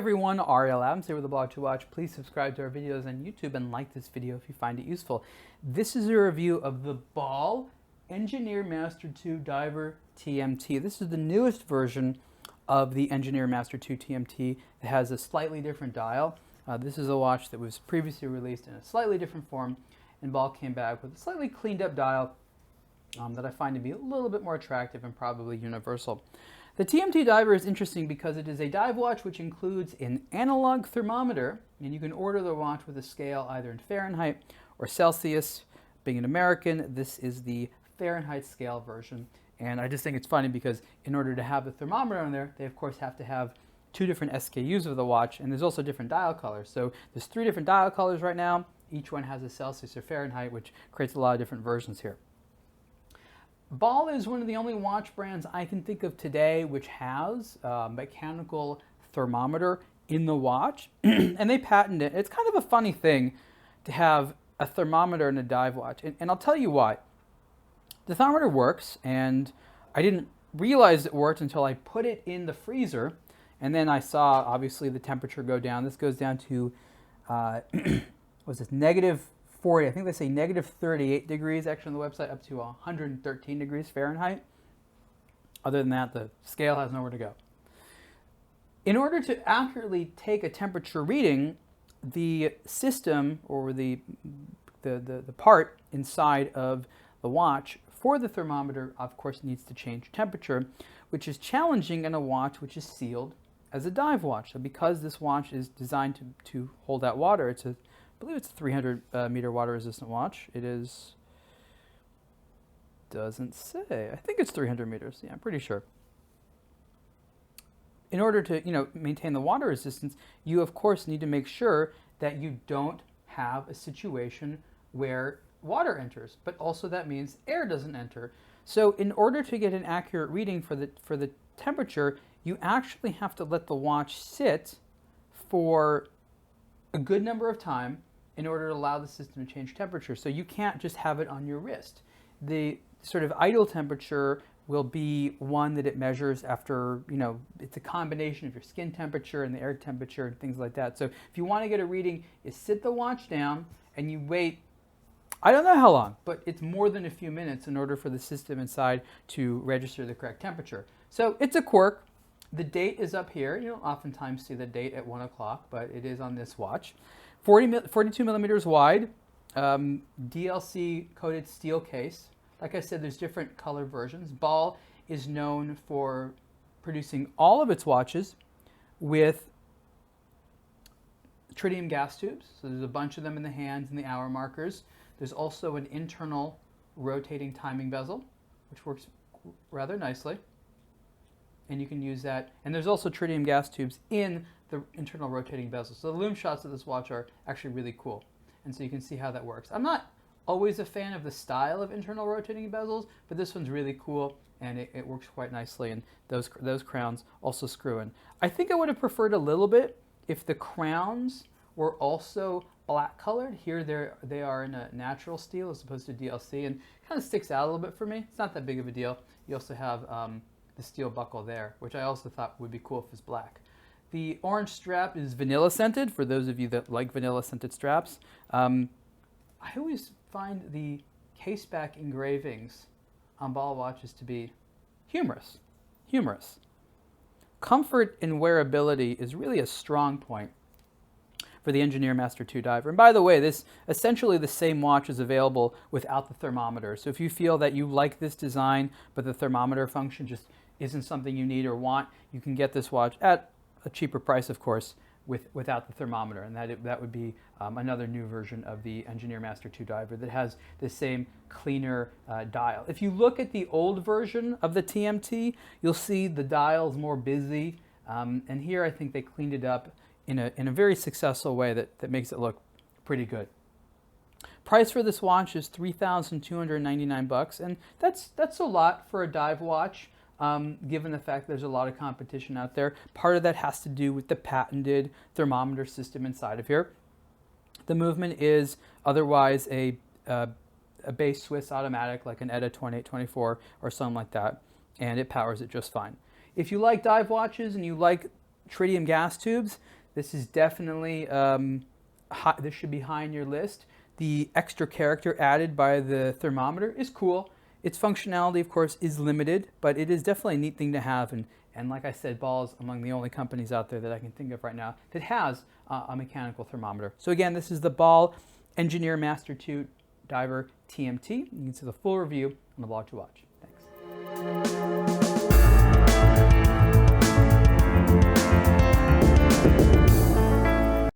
everyone, Ariel Adams here with the blog to watch. Please subscribe to our videos on YouTube and like this video if you find it useful. This is a review of the Ball Engineer Master 2 Diver TMT. This is the newest version of the Engineer Master 2 TMT. It has a slightly different dial. This is a watch that was previously released in a slightly different form, and Ball came back with a slightly cleaned up dial that I find to be a little bit more attractive and probably universal. The TMT Diver is interesting because it is a dive watch which includes an analog thermometer, and you can order the watch with a scale either in Fahrenheit or Celsius. Being an American, this is the Fahrenheit scale version, and I just think it's funny because in order to have the thermometer on there, they of course have to have two different SKUs of the watch, and there's also different dial colors. So there's 3 different dial colors right now. Each one has a Celsius or Fahrenheit, which creates a lot of different versions here. Ball is one of the only watch brands I can think of today which has a mechanical thermometer in the watch, and they patented it. It's kind of a funny thing to have a thermometer in a dive watch, and I'll tell you why. The thermometer works, and I didn't realize it worked until I put it in the freezer, and then I saw obviously the temperature go down. This goes down to, what's this, negative 40, I think they say negative 38 degrees actually on the website, up to 113 degrees Fahrenheit. Other than that, the scale has nowhere to go. In order to accurately take a temperature reading, the system or the part inside of the watch for the thermometer, of course, needs to change temperature, which is challenging in a watch which is sealed as a dive watch. So because this watch is designed to hold that water, I believe it's a 300 meter water resistant watch. It is, doesn't say. I think it's 300 meters. Yeah, I'm pretty sure. In order to, maintain the water resistance, you of course need to make sure that you don't have a situation where water enters, but also that means air doesn't enter. So in order to get an accurate reading for the temperature, you actually have to let the watch sit for a good number of time in order to allow the system to change temperature. So you can't just have it on your wrist. The sort of idle temperature will be one that it measures after, it's a combination of your skin temperature and the air temperature and things like that. So if you want to get a reading, you sit the watch down and you wait, I don't know how long, but it's more than a few minutes in order for the system inside to register the correct temperature. So it's a quirk. The date is up here. You don't oftentimes see the date at 1 o'clock, but it is on this watch. 42 millimeters wide, DLC coated steel case. Like I said, there's different color versions. Ball is known for producing all of its watches with tritium gas tubes. So there's a bunch of them in the hands and the hour markers. There's also an internal rotating timing bezel, which works rather nicely. And you can use that. And there's also tritium gas tubes in the internal rotating bezel. So the lume shots of this watch are actually really cool. And so you can see how that works. I'm not always a fan of the style of internal rotating bezels, but this one's really cool and it works quite nicely. And those crowns also screw in. I think I would have preferred a little bit if the crowns were also black colored. Here they are in a natural steel as opposed to DLC, and it kind of sticks out a little bit for me. It's not that big of a deal. You also have the steel buckle there, which I also thought would be cool if it's black. The orange strap is vanilla scented, for those of you that like vanilla scented straps. I always find the caseback engravings on Ball watches to be humorous. Comfort and wearability is really a strong point for the Engineer Master 2 Diver. And by the way, this essentially the same watch is available without the thermometer. So if you feel that you like this design, but the thermometer function just isn't something you need or want, you can get this watch at a cheaper price, of course, without the thermometer. And that would be another new version of the Engineer Master 2 Diver that has the same cleaner dial. If you look at the old version of the TMT, you'll see the dial's more busy. And here I think they cleaned it up in a very successful way that makes it look pretty good. Price for this watch is $3,299, and that's a lot for a dive watch, given the fact there's a lot of competition out there. Part of that has to do with the patented thermometer system inside of here. The movement is otherwise a base Swiss automatic, like an ETA 2824 or something like that, and it powers it just fine. If you like dive watches and you like tritium gas tubes. This is definitely, this should be high on your list. The extra character added by the thermometer is cool. Its functionality, of course, is limited, but it is definitely a neat thing to have. And like I said, Ball is among the only companies out there that I can think of right now that has a mechanical thermometer. So again, this is the Ball Engineer Master 2 Diver TMT. You can see the full review on the Blog to Watch.